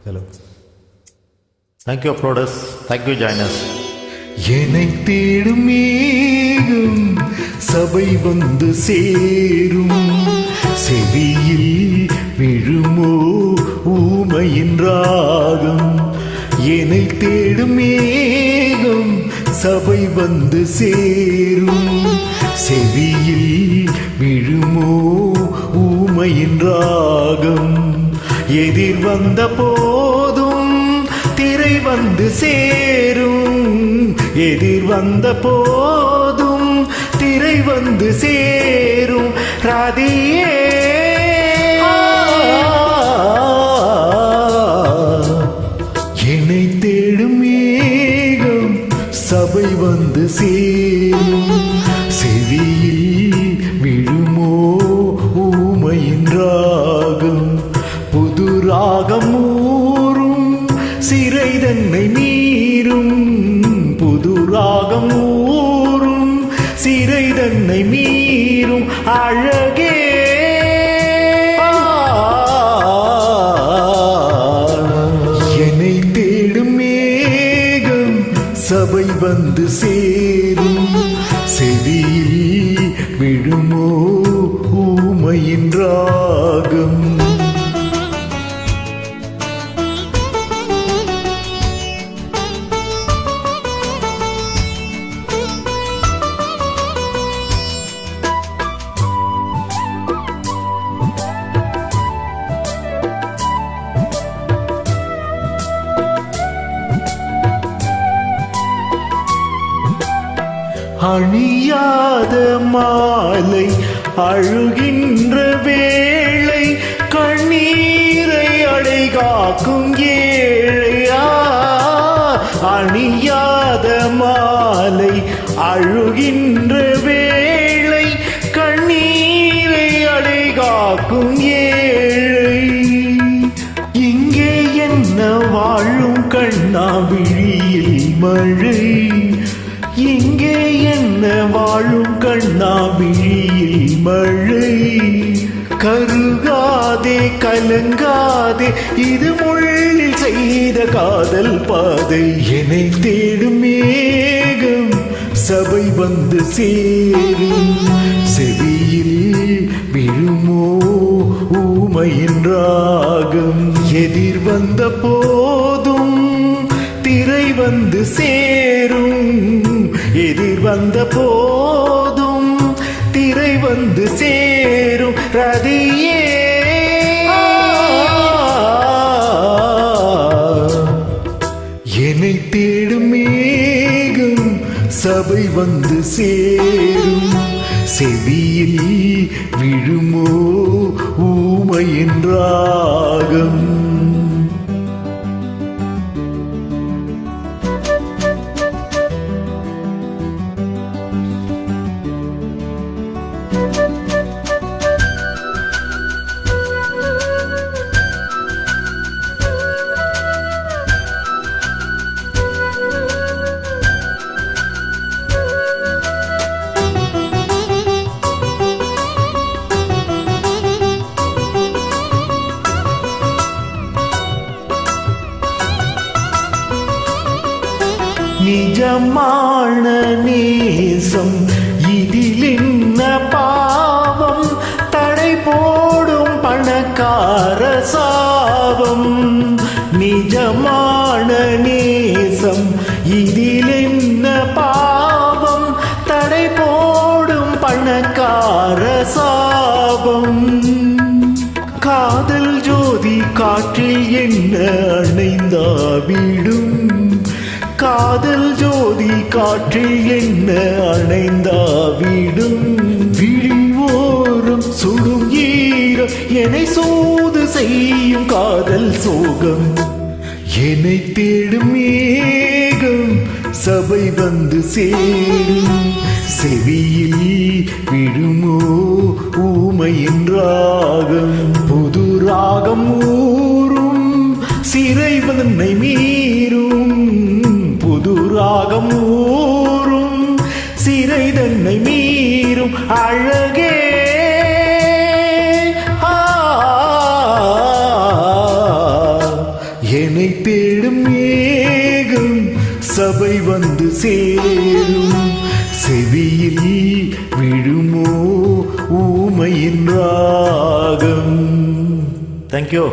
Hello. Thank you, uploaders. Thank you, joiners. என்னை தேடும் மேகம் சபை வந்து சேரும், செவியில் விழுமோ ஊமையின் ராகம். என்னை தேடும் மேகம் சபை வந்து சேரும், செவியில் விழுமோ ஊமையின் ராகம். எதிர் வந்த போதும் திரை வந்து சேரும், எதிர் வந்த போதும் திரை வந்து சேரும். ராதியே என்னை தேடும் மேகம் சபை வந்து சேரும், செவியில் விழுமோ ஊமையின் ராகம். புது ராகம் ஊரும் சிறை தன்னை மீறும், புது ராகம் ஊரும் சிறை தன்னை மீறும். அழகே என்னை தேடும் மேகம் சபை வந்து சேரும், செவியில் விழுமோ ஊமையின் ராகம். அணியாத மாலை அழுகின்ற வேளை, கண்ணீரை அடைகாக்கும் ஏழையா. அணியாத மாலை அழுகின்ற வேளை, கண்ணீரை அடைகாக்கும் ஏழை. இங்கே என்ன வாழும் கண்ணா விழியில் மழை, இங்கே என்ன வாழும் கண்ணா விழியில் மழை. கருகாதே கலங்காதே, இது முள்ளில் செய்த காதல் பாதை. என்னை தேடும் மேகம் சபை வந்து சேரும், செவியில் விழுமோ ஊமையின் ராகம். எதிர் வந்த போதும் திரை வந்து சேரும், எதிர் வந்த போதும் திரை வந்து சேரும். ரதியே என்னை தேடும் மேகம் சபை வந்து சேரும், செவியில் விழுமோ ஊமையின் ராகம். நிஜமான நேசம் இதில் என்ன பாவம், தடை போடும் பணக்கார சாபம். நிஜமான நேசம் இதில் என்ன பாவம், தடை போடும் பணக்கார சாபம். காதல் ஜோதி காற்றில் என்ன அணைந்தாவிடும், காதல் ஜோதி காற்றில் என்ன அணைந்தாவிடும். விழிவோரம் சுடும் ஈரம் என்னை சூது செய்யும் காதல் சோகம். என்னை தேடும் மேகம் சபை வந்து சேரும், செவியில் விழுமோ ஊமையின் ராகம். புது ராகம் ஊரும் சிறை தன்னை மீறும், புது ராகம் ஊரும் சிறை தன்னை மீறும். அழகே என்னை தேடும் மேகம் சபை வந்து சேரும் செவியில் விழுமோ ஊமையின் ராகம். தேங்க்யூ.